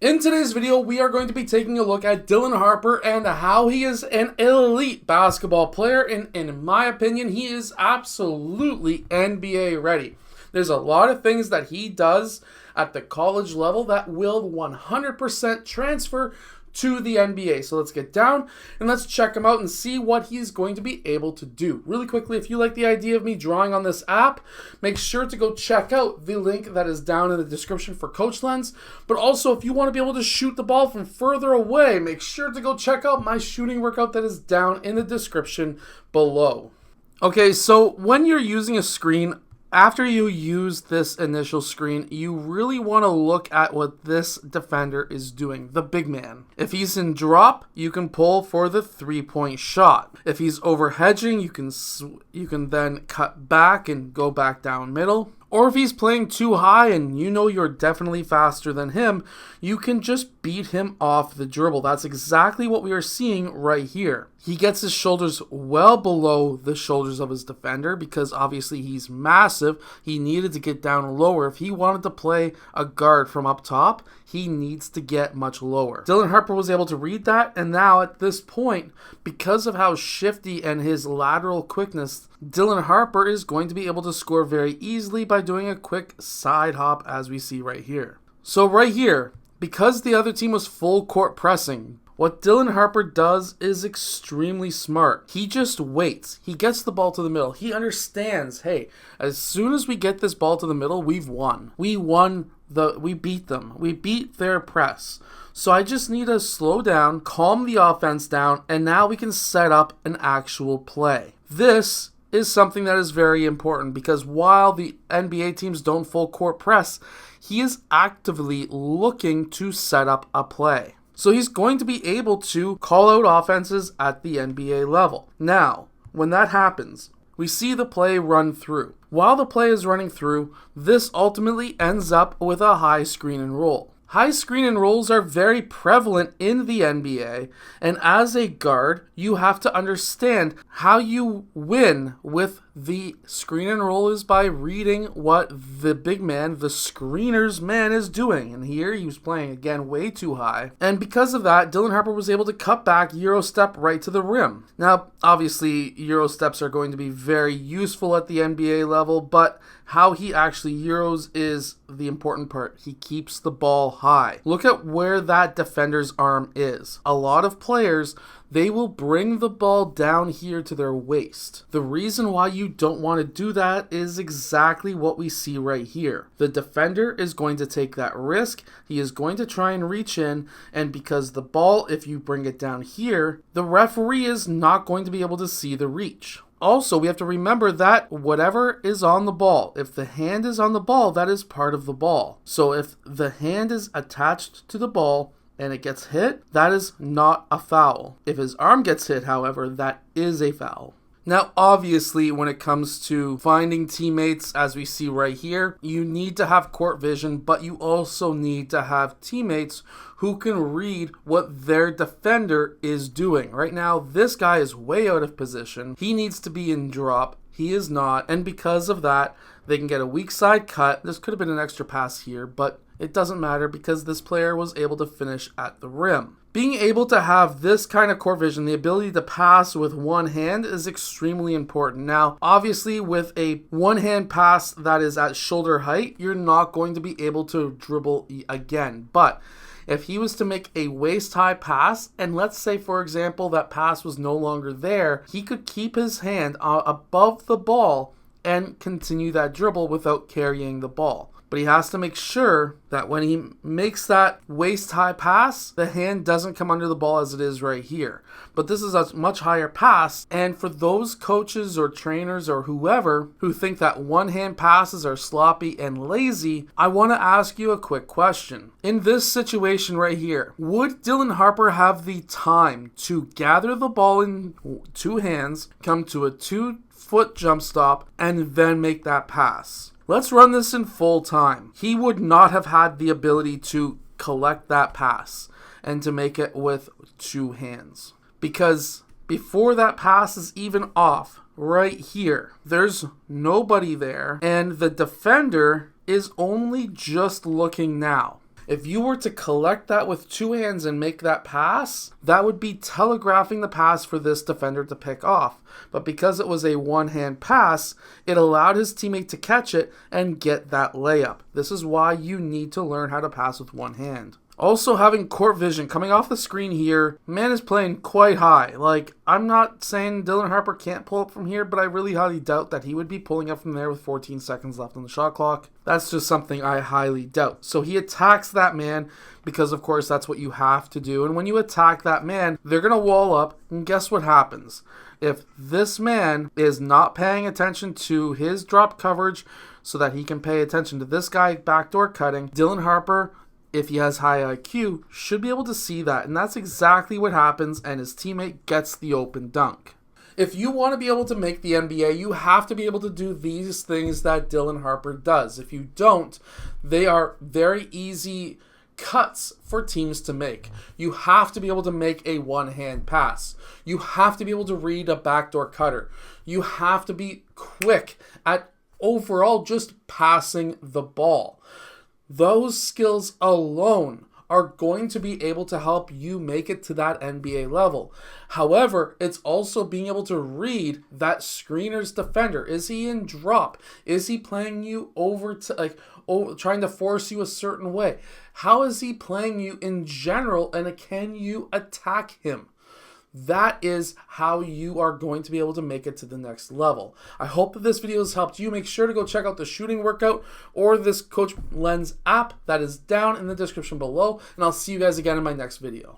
In today's video, we are going to be taking a look at Dylan Harper and how he is an elite basketball player. And in my opinion, he is absolutely NBA ready. There's a lot of things that he does at the college level that will 100% transfer to the NBA. So let's get down and let's check him out and see what he's going to be able to do. Really quickly, if you like the idea of me drawing on this app, make sure to go check out the link that is down in the description for Coach Lens. But also, if you want to be able to shoot the ball from further away, make sure to go check out my shooting workout that is down in the description below. Okay, so when you're using a screen, after you use this initial screen, you really want to look at what this defender is doing, the big man. If he's in drop, you can pull for the three-point shot. If he's over hedging, you can then cut back and go back down middle. Or if he's playing too high and you know you're definitely faster than him, you can just beat him off the dribble. That's exactly what we are seeing right here. He gets his shoulders well below the shoulders of his defender because obviously he's massive. He needed to get down lower. If he wanted to play a guard from up top, he needs to get much lower. Dylan Harper was able to read that, and now at this point, because of how shifty and his lateral quickness, Dylan Harper is going to be able to score very easily by doing a quick side hop as we see right here. So right here, because the other team was full court pressing, what Dylan Harper does is extremely smart. He just waits. He gets the ball to the middle. He understands, hey, as soon as we get this ball to the middle, we've won. We beat them. We beat their press. So I just need to slow down, calm the offense down, and now we can set up an actual play. This is something that is very important because while the NBA teams don't full court press, he is actively looking to set up a play. So he's going to be able to call out offenses at the NBA level. Now, when that happens, we see the play run through. While the play is running through, this ultimately ends up with a high screen and roll. High screen and rolls are very prevalent in the NBA, and as a guard, you have to understand how you win with the screen and roll is by reading what the big man, the screener's man, is doing. And here he was playing, again, way too high. And because of that, Dylan Harper was able to cut back, Euro step right to the rim. Now, obviously, Euro steps are going to be very useful at the NBA level, but how he actually Euros is the important part. He keeps the ball high. Look at where that defender's arm is. A lot of players, they will bring the ball down here to their waist. The reason why you don't want to do that is exactly what we see right here. The defender is going to take that risk. He is going to try and reach in, and because the ball, if you bring it down here, the referee is not going to be able to see the reach. Also, we have to remember that whatever is on the ball, if the hand is on the ball, that is part of the ball. So if the hand is attached to the ball and it gets hit, that is not a foul. If his arm gets hit, however, that is a foul. Now, obviously, when it comes to finding teammates, as we see right here, you need to have court vision, but you also need to have teammates who can read what their defender is doing. Right now, this guy is way out of position. He needs to be in drop. He is not, and because of that, they can get a weak side cut. This could have been an extra pass here, but it doesn't matter because this player was able to finish at the rim. Being able to have this kind of court vision, the ability to pass with one hand, is extremely important. Now, obviously, with a one-hand pass that is at shoulder height, you're not going to be able to dribble again. But if he was to make a waist-high pass, and let's say, for example, that pass was no longer there, he could keep his hand above the ball and continue that dribble without carrying the ball. But he has to make sure that when he makes that waist-high pass, the hand doesn't come under the ball as it is right here. But this is a much higher pass, and for those coaches or trainers or whoever who think that one-hand passes are sloppy and lazy, I want to ask you a quick question. In this situation right here, would Dylan Harper have the time to gather the ball in two hands, come to a 2-foot jump stop, and then make that pass? Let's run this in full time. He would not have had the ability to collect that pass and to make it with two hands. Because before that pass is even off, right here, there's nobody there, and the defender is only just looking now. If you were to collect that with two hands and make that pass, that would be telegraphing the pass for this defender to pick off. But because it was a one-hand pass, it allowed his teammate to catch it and get that layup. This is why you need to learn how to pass with one hand. Also, having court vision coming off the screen here, man is playing quite high. Like, I'm not saying Dylan Harper can't pull up from here, but I really highly doubt that he would be pulling up from there with 14 seconds left on the shot clock. That's just something I highly doubt. So he attacks that man because, of course, that's what you have to do. And when you attack that man, they're going to wall up, and guess what happens? If this man is not paying attention to his drop coverage so that he can pay attention to this guy backdoor cutting, Dylan Harper, if he has high IQ, should be able to see that. And that's exactly what happens, and his teammate gets the open dunk. If you want to be able to make the NBA, you have to be able to do these things that Dylan Harper does. If you don't, they are very easy cuts for teams to make. You have to be able to make a one-hand pass. You have to be able to read a backdoor cutter. You have to be quick at overall just passing the ball. Those skills alone are going to be able to help you make it to that NBA level. However, it's also being able to read that screener's defender. Is he in drop? Is he playing you over to trying to force you a certain way? How is he playing you in general, and can you attack him? That is how you are going to be able to make it to the next level. I hope that this video has helped you. Make sure to go check out the shooting workout or this Coach Lens app that is down in the description below. And I'll see you guys again in my next video.